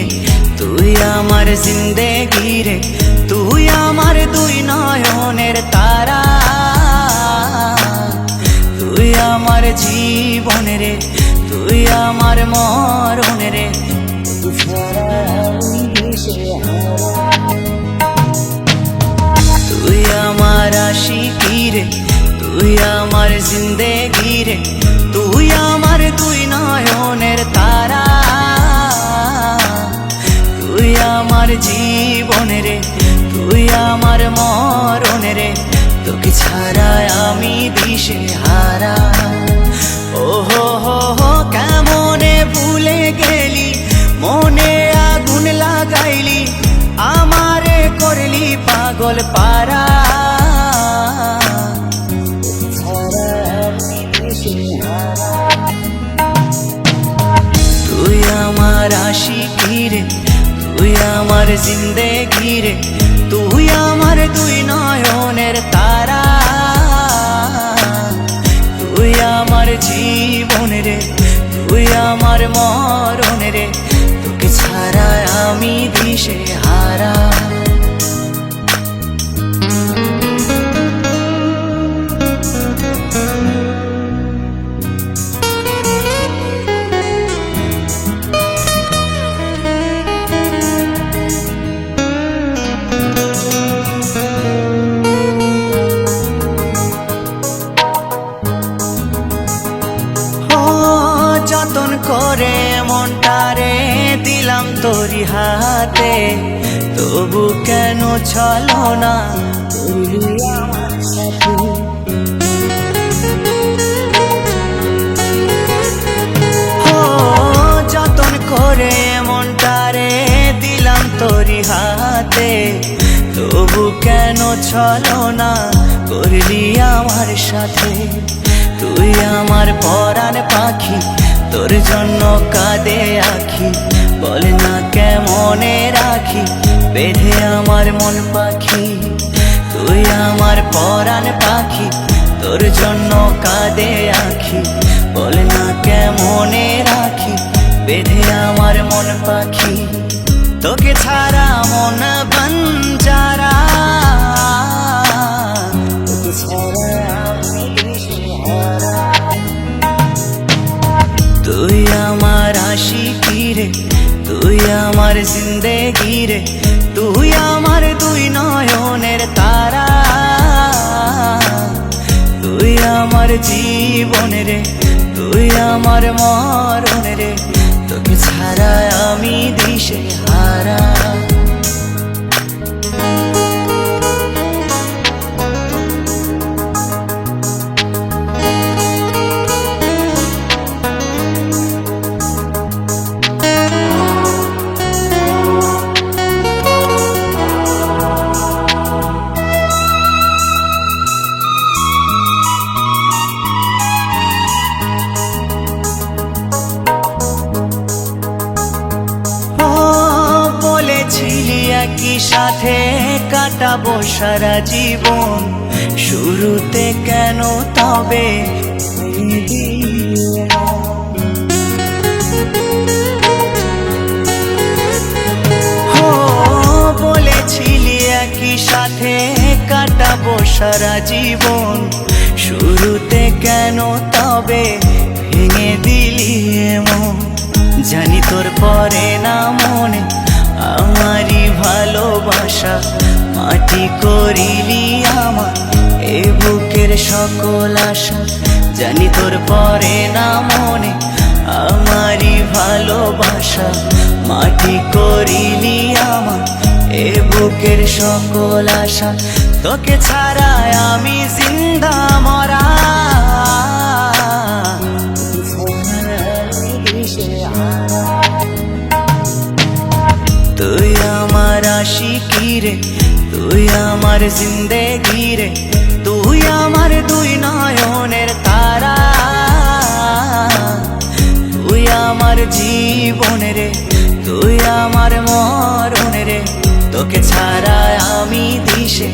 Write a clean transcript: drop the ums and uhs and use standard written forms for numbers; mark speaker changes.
Speaker 1: রে, তুই আমার জিন্দেগি রে, তুই আমার দুই নয়নের তারা, তুই আমার জীবন রে, তুই আমার মরণ রে, তুই আমার আশিকি রে, তুই আমার জিন্দেগি রে, তুই আমার দুই নয়নের তারা, তুই আমার জীবন রে, তুই আমার মরণ রে, তোকে ছাড়া আমি দিশে হারা। ও হো হো হো কেমনে ভুলে গেলি, মনে আগুন লাগাইলি, আমারে করলি পাগল পারা, তুই আমার আশিকি রে, তুই আমার জিন্দেগি রে, তুই আমার দুই নয়নের তারা, তুই আমার জীবন রে, তুই আমার মরণ রে, তোকে ছাড়া আমি দিশে হারা। যতন করে মনটারে দিলাম তোরি হাতে, তবু কেন ছলো না করলি আমার সাথে, যতন করে মনটারে দিলাম তোরি হাতে, তবু কেন ছলো না করলি আমার সাথে, তুই আমার পরাণ পাখি, তোর জন্য কাঁদে আখি, বল না কেমনে রাখি বেঁধে আমার মন পাখি, তুই আমার পরাণ পাখি, তোর জন্য কাঁদে আখি, বল না কেমনে রাখি বেঁধে আমার মন পাখি, তোকে ছাড়া মন বঞ্জারা, তোকে ছাড়া আমি দিশেহারা, তুই আমার আশিকি রে, তুই আমার জিন্দেগি রে, তুই আমার দুই নয়নের তারা, তুই আমার জীবন রে, তুই আমার মরণ রে, তোকে ছাড়া আমি দিশে হারা। একই সাথে কাটাবো সারা জীবন, শুরুতে কেন তবে বলেছিলি একই সাথে কাটাবো সারা জীবন, শুরুতে কেন তবে ভেঙে দিলি এমন, জানি তোর পরে না মনে আমারই ভালোবাসা, মাটি করিলি আমার এ বুকের সকল আশা, জানি তোর পরে না মনে আমারই ভালোবাসা, মাটি করিলি আমার এ বুকের সকল আশা, তোকে ছাড়া আমি জিন্দা মরা, তুই আমার আশিকি রে, তুই আমার জিন্দেগি রে, তুই আমার দুই নয়নের তারা, তুই আমার জীবন রে, তুই আমার মরণ রে, তোকে ছাড়া আমি দিশে